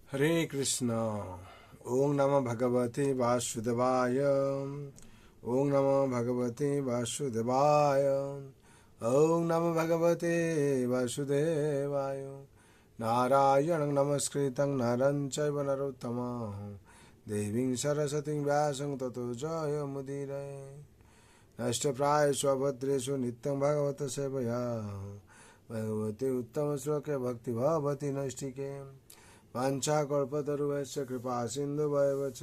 हरे कृष्ण। ओम नमो भगवते वासुदेवाय। ओम नमो भगवते वासुदेवाय। ओम नमो भगवते वासुदेवाय। नारायणं नमस्कृतं नरं चैव नरोत्तमं देवीं सरस्वतीं व्यासं ततो जयमुदीरये। नष्टप्रायेषु अभद्रेषु नित्यं भगवत सेवया भगवते उत्तमश्लोके भक्ति भवति नैष्टिके। वाञ्छाकल्पतरुभ्यश्च कृपा सिन्धुभ्येव च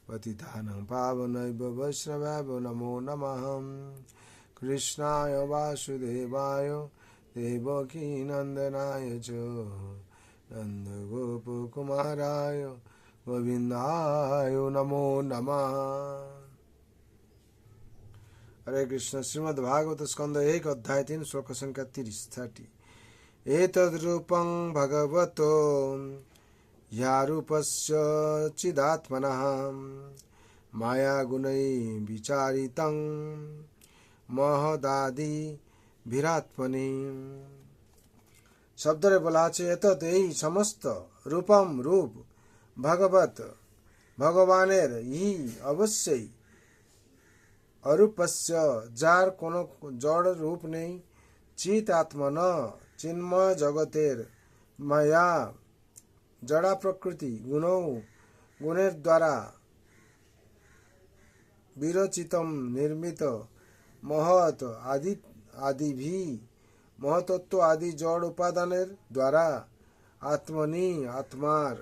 पतितानां पावनेभ्यो वैष्णवेभ्यो नमो नमः। कृष्णाय वासुदेवाय देवकीनन्दनाय च नन्दगोपकुमाराय गोविन्दाय नमो नमः। हरे कृष्ण। श्रीमद्भागवत स्कंद 1 अध्याय 3 श्लोक संख्या 30। एतद्रूपं भगवतो यारूपस्य चिदात्मनः मायागुणैः विचारितं महदादिभिरात्मनि। শব্দরে বলা আছে এতৎ এই সমস্ত রূপম রূপ ভগবত ভগবানের ই অবশ্যই অরূপস্য যার কোনো জড় রূপ নেই চিত আত্মন চিন্ময় জগতের মায়া জড়া প্রকৃতি গুণের দ্বারা বিরচিতম নির্মিত মহৎ আদিভি মহতত্ব আদি জড় উপাদানের দ্বারা আত্মনি আত্মার।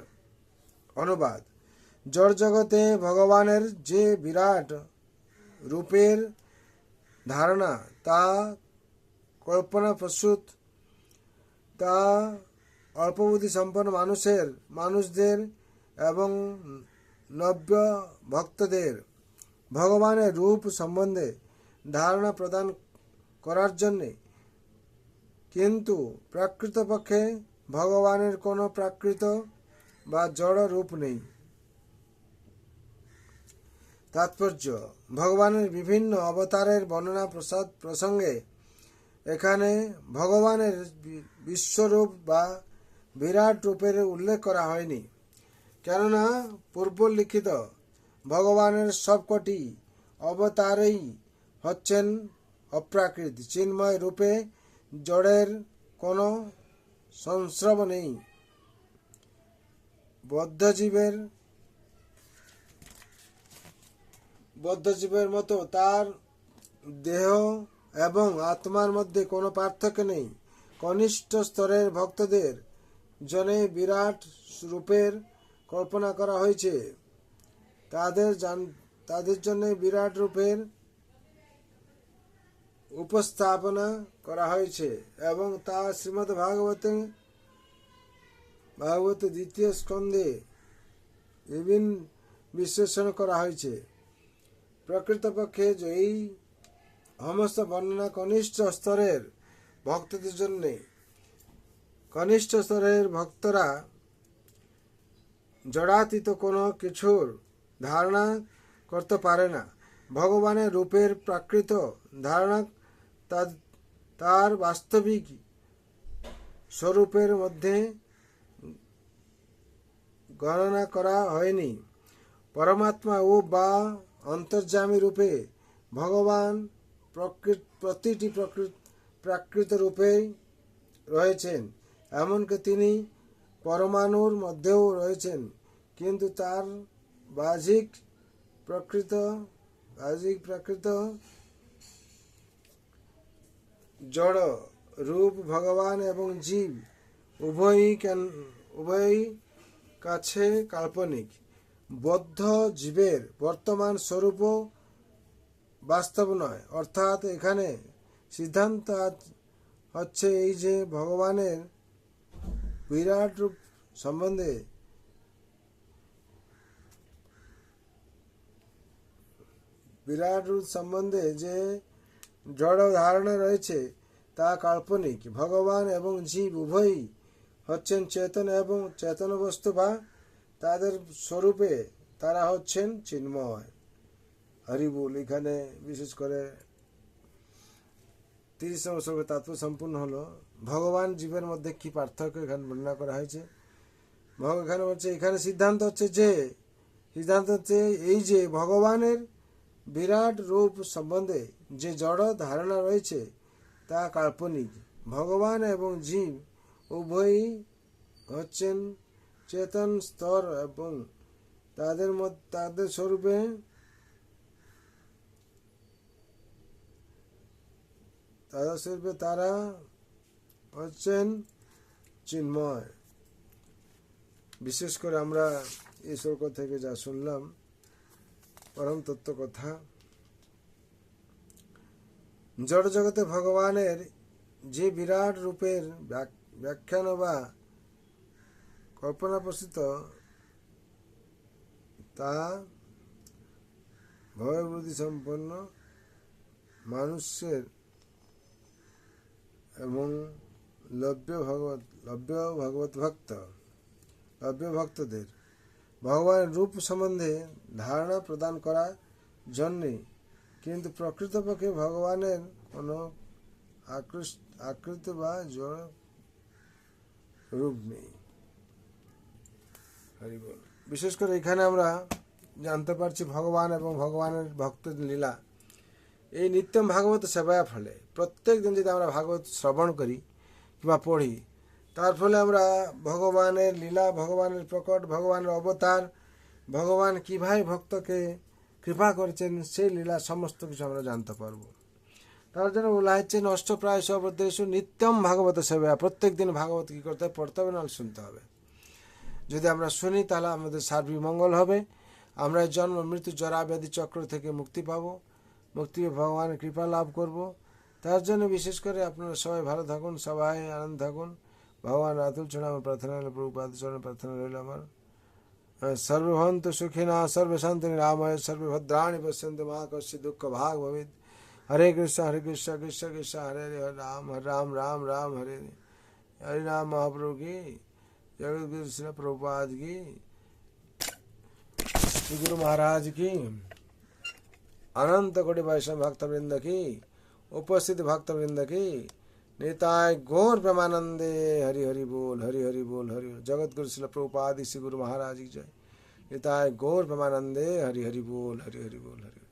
অনুবাদ। জড় জগতে ভগবানের যে বিরাট রূপের ধারণা তা কল্পনা প্রসূত, তা অল্পবুদ্ধি সম্পন্ন মানুষদের এবং নব্য ভক্তদের ভগবানের রূপ সম্বন্ধে ধারণা প্রদান করার জন্যে। কিন্তু প্রকৃতপক্ষে ভগবানের কোনো প্রাকৃত বা জড় রূপ নেই। তাৎপর্য। ভগবানের বিভিন্ন অবতারের বর্ণনা প্রসঙ্গে এখানে ভগবানের বিশ্বরূপ বা বিরাট রূপের উল্লেখ করা হয়নি, কেননা পূর্বলিখিত ভগবানের সবকটি অবতারই হচ্ছেন অপ্রাকৃত চিন্ময় রূপে, জড়ের কোনো সংস্রব নেই। বদ্ধজীবের মতো তার দেহ এবং আত্মার মধ্যে কোনো পার্থক্য নেই। কনিষ্ঠ স্তরের ভক্তদের জন্য বিরাট রূপের কল্পনা করা হয়েছে, তাদের জন্য বিরাট রূপের উপস্থাপনা করা হয়েছে এবং তা শ্রীমদ্ ভাগবত দ্বিতীয় স্কন্ধে বিভিন্ন বিশ্লেষণ করা হয়েছে। প্রকৃতপক্ষে এই সমস্ত বর্ণনা কনিষ্ঠ স্তরের ভক্তদের জন্যে। কনিষ্ঠ স্তরের ভক্তরা জড়াতীত কোনো কিছুর ধারণা করতে পারে না। ভগবানের রূপের প্রাকৃত ধারণা তার বাস্তবিক স্বরূপের মধ্যে গণনা করা হয়নি। পরমাত্মা ও বা অন্তর্যামী রূপে ভগবান প্রতিটি প্রাকৃত রূপেই রয়েছেন, এমনকি তিনি পরমাণুর মধ্যেও রয়েছেন, কিন্তু তার বাহ্যিক প্রাকৃত জড় রূপ ভগবান এবং জীব উভয়ই কাছে কাল্পনিক। বদ্ধ জীবের বর্তমান স্বরূপও বাস্তব নয়। অর্থাৎ এখানে সিদ্ধান্ত হচ্ছে এই যে ভগবানের বিরাট রূপ সম্বন্ধে যে জড় ধারণা রয়েছে তা কাল্পনিক। ভগবান এবং জীব উভয়ই হচ্ছেন চেতন এবং চেতন বস্তু বা তাদের স্বরূপে তারা হচ্ছেন চিন্ময়। হরিবুল। এখানে বিশেষ করে 30 নম্বর শ্লোকের তাৎপর্য সম্পূর্ণ হলো। ভগবান জীবের মধ্যে কি পার্থক্য এখানে বর্ণনা করা হয়েছে। এখানে হচ্ছে এখানে সিদ্ধান্ত হচ্ছে এই যে ভগবানের বিরাট রূপ সম্বন্ধে যে জড় ধারণা রয়েছে তা কাল্পনিক। ভগবান এবং জীব উভয়ই হচ্ছেন চেতন স্তর এবং তাদের স্বরূপে তারা হচ্ছেন চিন্ময়। বিশেষ করে আমরা এই শ্লোক থেকে যা শুনলাম পরম তত্ত্ব কথা, জড় জগতে ভগবানের যে বিরাট রূপের ব্যাখ্যান বা কল্পনা প্রসূত তা ভয়বুদ্ধি সম্পন্ন মানুষের এবং লভ্য ভক্তদের ভগবানের রূপ সম্বন্ধে ধারণা প্রদান করার জন্যে, কিন্তু প্রকৃতপক্ষে ভগবানের কোনো আকৃতি বা জড় রূপ নেই। বিশেষ করে এখানে আমরা জানতে পারছি ভগবান এবং ভগবানের ভক্তদের লীলা এই নিত্যম ভাগবত সেবায় ফলে প্রত্যেক দিন যদি আমরা ভাগবত শ্রবণ করি কিংবা পড়ি, তার ফলে আমরা ভগবানের লীলা, ভগবানের প্রকট, ভগবানের অবতার, ভগবান কীভাবে ভক্তকে কৃপা করেছেন সেই লীলা সমস্ত কিছু আমরা জানতে পারবো। তার জন্য বলা হচ্ছে নষ্টপ্রায় সর্বদেশু নিত্যম ভাগবত সেবা। প্রত্যেক দিন ভাগবত কী করতে হবে? পড়তে হবে, নাহলে শুনতে হবে। যদি আমরা শুনি তাহলে আমাদের সার্বিক মঙ্গল হবে, আমরা জন্ম মৃত্যু জরা ব্যাধি চক্র থেকে মুক্তি পাবো, মুক্তি ভগবানের কৃপা লাভ করব। তার জন্য বিশেষ করে আপনারা সবাই ভালো থাকুন, সবাই আনন্দ থাকুন। ভগবান রাতুল চরণে আমার প্রার্থনা রইল, প্রভুপাদ চরণে প্রার্থনা রইল আমার। সর্বভন্তু সুখিনা সর্বশান্তি নিরাময় সর্বভদ্রাণি পশ্যন্তু মা কস্যচিৎ দুঃখ ভাগ ভবেৎ। হরে কৃষ্ণ কৃষ্ণ কৃষ্ণ হরে হরে, হরে রাম রাম রাম হরে হরে। हरि नाम महाप्रभु की, जगत गुरु श्री प्रभुपाद की, श्री गुरु महाराज की, अनंत कोटि वैष्णव भक्त वृंद की, उपस्थित भक्त वृंद की, निताय गौर प्रेमानंदे। हरि हरि बोल, हरि हरि बोल, हरि जगत गुरु श्री प्रभुपाद श्री गुरु महाराज की जय। निताय गौर प्रेमानंदे। हरि हरि बोल, हरि हरि बोल, हरि।